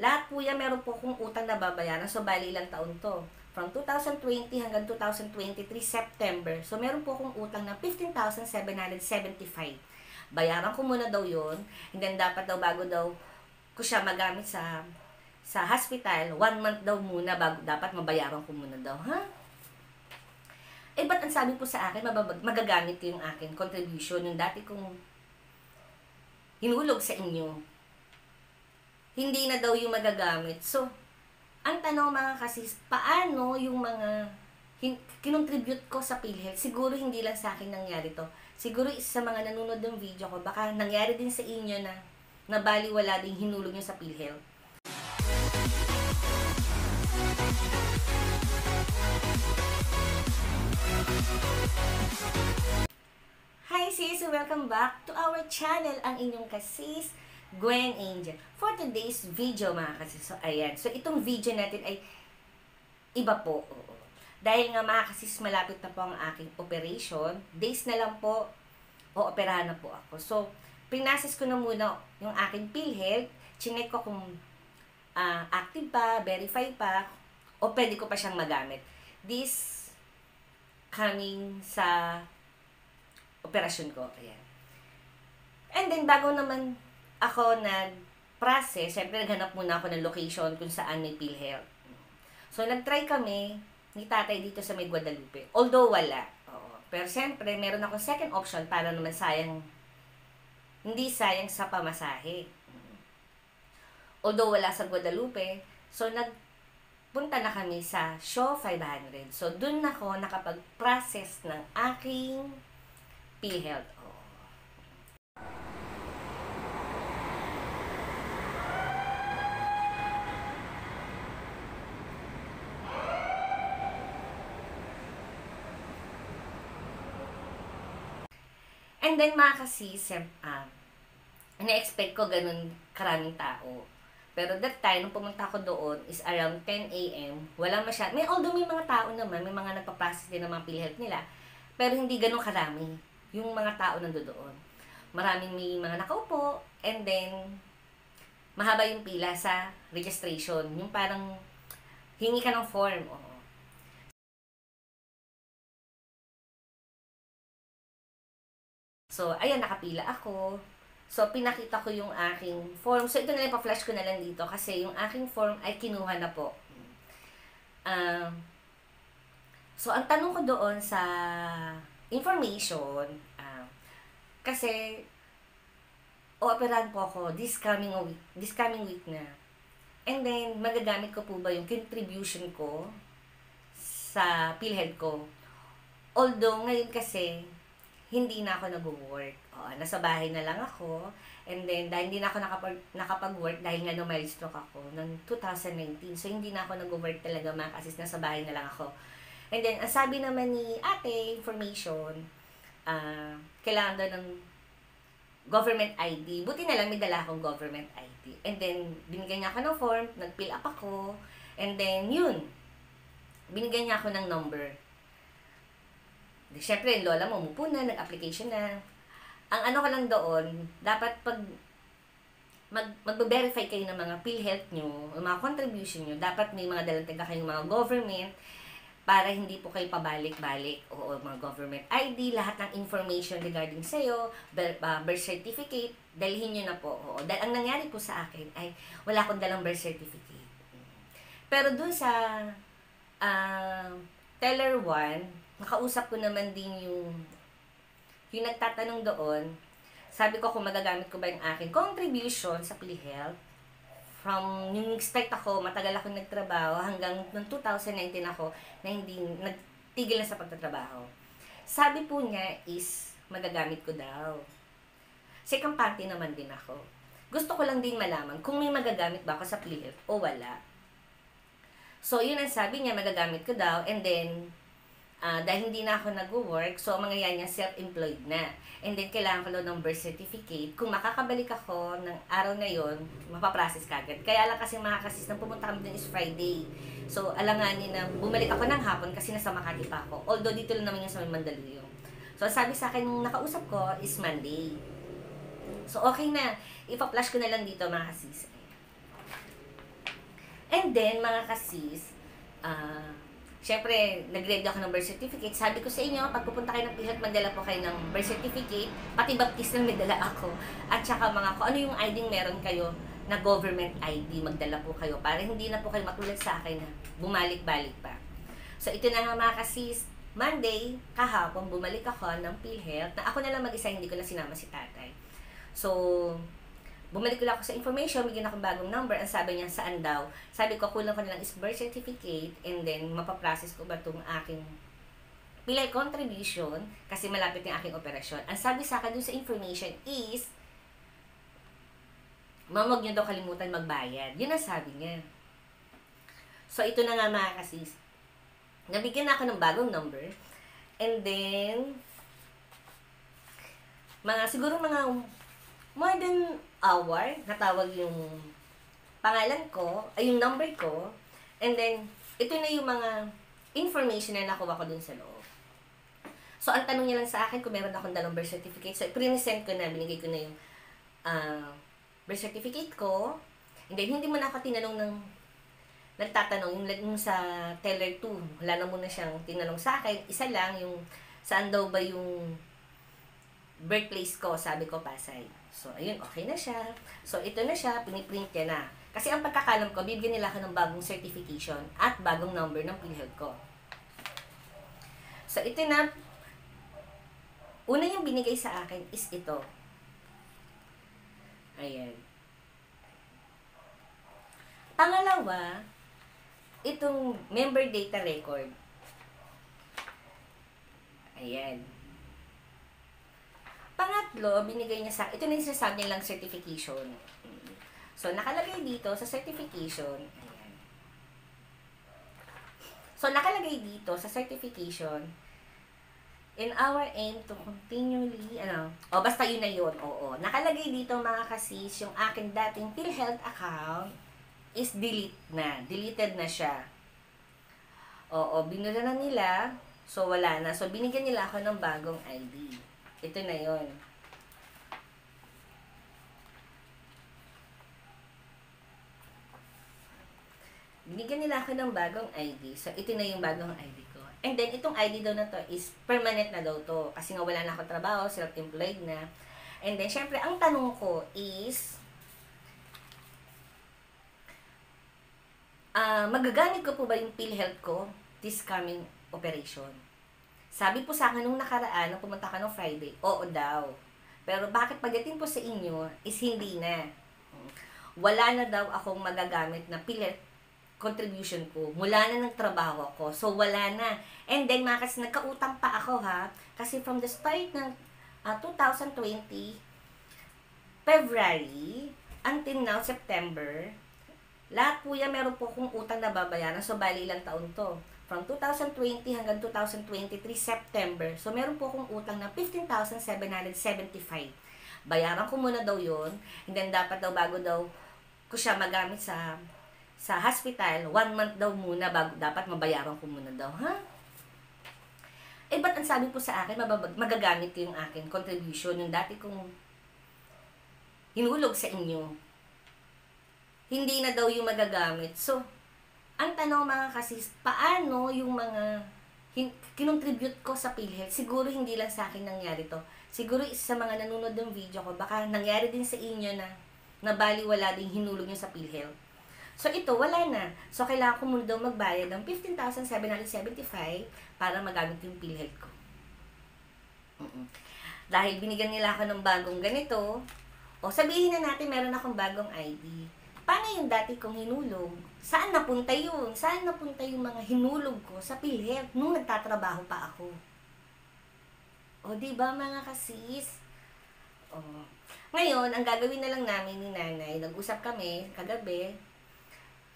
Lahat po yan, meron po akong utang na babayaran. So, bali ilang taon to. From 2020 hanggang 2023 September. So, meron po akong utang na 15,775. Bayaran ko muna daw yun. And then, dapat daw bago daw ko siya magamit sa hospital, 1 month daw muna bago dapat mabayaran ko muna daw. Ha? Eh, ba't ang sabi po sa akin, magagamit ko yung akin contribution, yung dati kong hinulog sa inyo. Hindi na daw yung magagamit. So, ang tanong mga kasis, paano yung mga kinontribute ko sa PhilHealth? Siguro hindi lang sa akin nangyari to. Siguro sa mga nanonood ng video ko, baka nangyari din sa inyo na nabaliwala din hinulog nyo sa PhilHealth. Hi sis! Welcome back to our channel, ang inyong kasis, Gwen Angel. For today's video mga kasis, so ayan. So itong video natin ay iba po. Dahil nga mga kasis, malapit na po ang aking operation. Days na lang po, o-operahan na po ako. So, pinasis ko na muna yung aking PhilHealth. Chinek ko kung active pa, verify pa, o pwede ko pa siyang magamit. This coming sa operasyon ko. Ayan. And then, bago naman ako nag-process, syempre naghanap muna ako ng location kung saan may PhilHealth. So, nag-try kami ni tatay dito sa may Guadalupe. Although wala. Oo. Pero syempre, meron akong second option para naman hindi sayang sa pamasahe. Although wala sa Guadalupe, so nagpunta na kami sa Shaw 500. So, dun ako nakapag-process ng aking PhilHealth. And then mga kasis, ina-expect ko ganun karaming tao. Pero that time, nung pumunta ako doon, is around 10 a.m. Walang although may mga tao naman, may mga nagpa-process din ng mga PhilHealth nila, pero hindi ganun karami yung mga tao nandoon. Maraming may mga nakaupo, and then, mahaba yung pila sa registration. Yung parang, hingi ka ng form. Oo. So, ayan, nakapila ako. So, pinakita ko yung aking form. So, ito na lang, pa-flash ko na lang dito kasi yung aking form ay kinuha na po. So, ang tanong ko doon sa information, kasi, o-operahan po ako this coming week na. And then, magagamit ko po ba yung contribution ko sa PhilHealth ko? Although, ngayon kasi, hindi na ako nag-work. Nasa bahay na lang ako. And then, dahil hindi na ako nakapag-work, dahil nga mild stroke ako noong 2019. So, hindi na ako nag-work talaga mga kasis. Nasa bahay na lang ako. And then, ang sabi naman ni ate, information, kailangan daw ng government ID. Buti na lang may dala akong government ID. And then, binigyan niya ako ng form, nag-fill up ako. And then, yun. Binigyan niya ako ng number. Siyempre, yung lola mo, umupo na, nag-application na. Ang ano ka lang doon, dapat pag mag-verify kayo ng mga PhilHealth nyo, ng mga contribution nyo, dapat may mga dalantaga kayong mga government para hindi po kayo pabalik-balik. O mga government ID, lahat ng information regarding sa'yo, birth certificate, dalhin nyo na po. Dahil ang nangyari po sa akin ay wala akong dalang birth certificate. Pero dun sa teller 1, nakausap ko naman din yung nagtatanong doon. Sabi ko kung magagamit ko ba yung aking contribution sa PhilHealth. From yung expect ako, matagal ako nagtrabaho hanggang noong 2019 ako na hindi nagtigil na sa pagtatrabaho. Sabi po niya is magagamit ko daw. Kasi kampante naman din ako. Gusto ko lang din malaman kung may magagamit ba ako sa PhilHealth o wala. So yun ang sabi niya, magagamit ko daw, and then dahil hindi na ako nag-work, so mangyayari niya self-employed na. And then, kailangan ko lang ng birth certificate. Kung makakabalik ako ng araw na yon, mapaprocess kagad. Kaya lang kasi mga kasis, nang pumunta kami din is Friday. So, alanganin na bumalik ako ng hapon kasi nasa Makati pa ako. Although, dito lang naman yung sa Mandaluyong. So, sabi sa akin, nung nakausap ko is Monday. So, okay na. Ipa-flash ko na lang dito mga kasis. And then, mga kasis, syempre, nag-ready ako ng birth certificate. Sabi ko sa inyo, pag pupunta kayo ng PhilHealth, magdala po kayo ng birth certificate, pati baptismal may dala ako. At saka mga kung ano yung ID meron kayo na government ID, magdala po kayo para hindi na po kayo matulad sa akin na bumalik-balik pa. So, ito na nga mga kasis, Monday, kahapon, bumalik ako ng PhilHealth na ako na lang mag-isa, hindi ko na sinama si tatay. So, bumalik ko lang ako sa information, bigyan ako bagong number. Ang sabi niya, saan daw? Sabi ko, kulang ko na lang is birth certificate and then mapaprocess ko ba itong aking PhilHealth contribution kasi malapit yung aking operasyon. Ang sabi sa akin dun sa information is, huwag niyo daw kalimutan magbayad. Yun ang sabi niya. So, ito na nga mga kasis. Nabigyan na ako ng bagong number. And then, siguro mga more than hour, natawag yung pangalan ko, ay yung number ko. And then, ito na yung mga information na nakuha ko dun sa loob. So, ang tanong niya lang sa akin kung meron akong dalawang birth certificate. So, i-present ko na, binigay ko na yung birth certificate ko. And then, hindi mo na ako tinanong ng nagtatanong, yung sa teller 2, wala na muna siyang tinanong sa akin. Isa lang, yung saan daw ba yung birthplace ko, sabi ko Pasay. So, ayun, okay na siya. So, ito na siya, piniprint niya na. Kasi ang pagkakalam ko, bibigyan nila ako ng bagong certification at bagong number ng PhilHealth ko. So, ito na. Una yung binigay sa akin is ito. Ayan. Pangalawa, itong member data record. Ayan. Pangatlo, binigay niya sa ito na yung sinasabi nilang certification. So, nakalagay dito sa certification. Ayan. So, nakalagay dito sa certification, in our aim to continually, basta yun na yun, oo. Nakalagay dito mga kasis, yung akin dating PhilHealth account is deleted na siya. Oo, binura na nila, so wala na. So, binigyan nila ako ng bagong ID. Ito na yun. Binigyan nila ako ng bagong ID. So, ito na yung bagong ID ko. And then, itong ID daw na to is permanent na daw to. Kasi nga wala na ako trabaho, self-employed na. And then, syempre, ang tanong ko is, magagamit ko po ba yung PhilHealth ko this coming operation? Sabi po sa akin nung nakaraan, nung pumunta ka nung Friday, oo daw. Pero bakit pagdating po sa inyo is hindi na. Wala na daw akong magagamit na PhilHealth contribution ko. Mula na ng trabaho ko. So, wala na. And then, kasi nagkautang pa ako ha. Kasi from the start ng 2020, February, until now, September, lahat po yan, meron po akong utang na babayaran. So, bali ilang taon to. From 2020 hanggang 2023, September. So, meron po akong utang na 15,775. Bayaran ko muna daw yun. And then, dapat daw, bago daw ko siya magamit sa hospital, 1 month daw muna, bago dapat mabayaran ko muna daw. Ha? Eh, ba't ang sabi po sa akin, magagamit ko yung akin contribution, yung dati kong hinulog sa inyo. Hindi na daw yung magagamit. So, ang tanong mga kasis, paano yung mga kinontribute ko sa PhilHealth? Siguro hindi lang sa akin nangyari to. Siguro sa mga nanonood ng video ko, baka nangyari din sa inyo na nabaliwala din hinulog nyo sa PhilHealth. So, ito, wala na. So, kailangan ko muna daw magbayad ng 15,775 para magamit yung PhilHealth ko. Dahil binigyan nila ako ng bagong ganito, o sabihin na natin meron akong bagong ID. Paano yung dati kong hinulog? Saan napunta yun? Saan napunta yung mga hinulog ko sa PhilHealth nung nagtatrabaho pa ako? O, diba mga kasis? O. Ngayon, ang gagawin na lang namin ni nanay, nag-usap kami kagabi,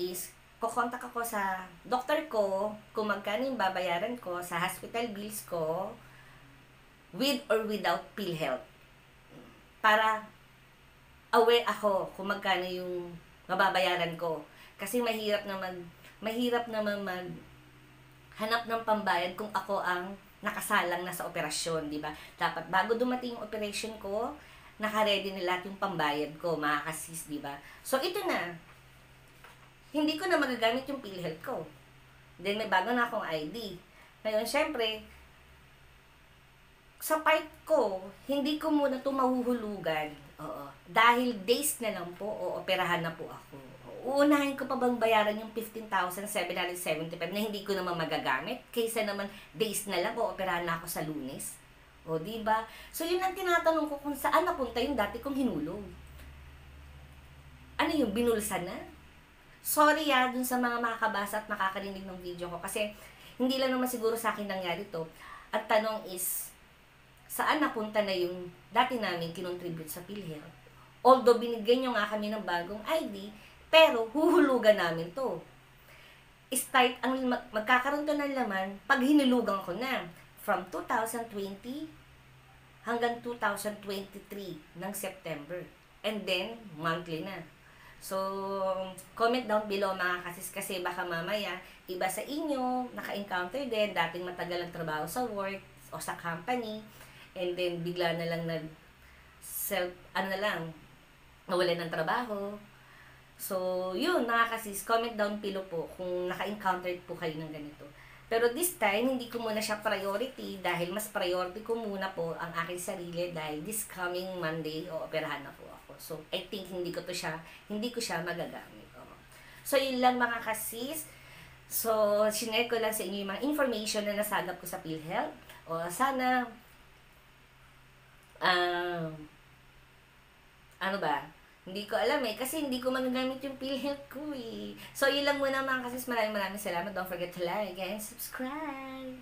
is kukontak ako sa doktor ko kung magkano yung babayaran ko sa hospital bills ko with or without PhilHealth. Para aware ako kung magkano yung mababayaran ko. Kasi mahirap naman hanap ng pambayad kung ako ang nakasalang na sa operasyon, di ba? Dapat bago dumating yung operation ko, naka-ready na lahat yung pambayad ko, mga kasis, di ba? So, ito na. hindi ko na magagamit yung PhilHealth ko. Then, may bago na akong ID. Ngayon, syempre, sa part ko, hindi ko muna ito mahuhulugan. Oo. Dahil days na lang po, o operahan na po ako. Uunahin ko pa bang bayaran yung 15,775 na hindi ko naman magagamit? Kaysa naman days na lang, o operahan na ako sa Lunes. O, diba? So, yun ang tinatanong ko kung saan napunta yung dati kong hinulog. Ano yung binulsa na? Sorry dun sa mga makakabasa at makakarinig ng video ko kasi hindi lang naman siguro sa akin nangyari to. At tanong is, saan napunta na yung dati namin kinontribute sa PhilHealth? Although binigyan nyo nga kami ng bagong ID, pero huhulugan namin to. Start, ang magkakaroon to ng laman pag hinulugan ko na from 2020 hanggang 2023 ng September. And then, monthly na. So, comment down below mga kasis kasi baka mamaya iba sa inyo, naka-encounter din, dating matagal ang trabaho sa work o sa company, and then bigla na lang nawalan ng trabaho. So, yun mga kasis, comment down below po kung naka-encounter po kayo ng ganito. Pero this time, hindi ko muna siya priority dahil mas priority ko muna po ang aking sarili dahil this coming Monday o operahan na po ako. So, I think hindi ko siya magagamit. So, yun lang mga kasis. So, sinare ko lang sa inyo yung mga information na nasagap ko sa PhilHealth. O, sana, ano ba? Hindi ko alam kasi hindi ko magagamit yung PhilHealth ko So, yun lang muna mga kasis. Maraming salamat. Don't forget to like and subscribe.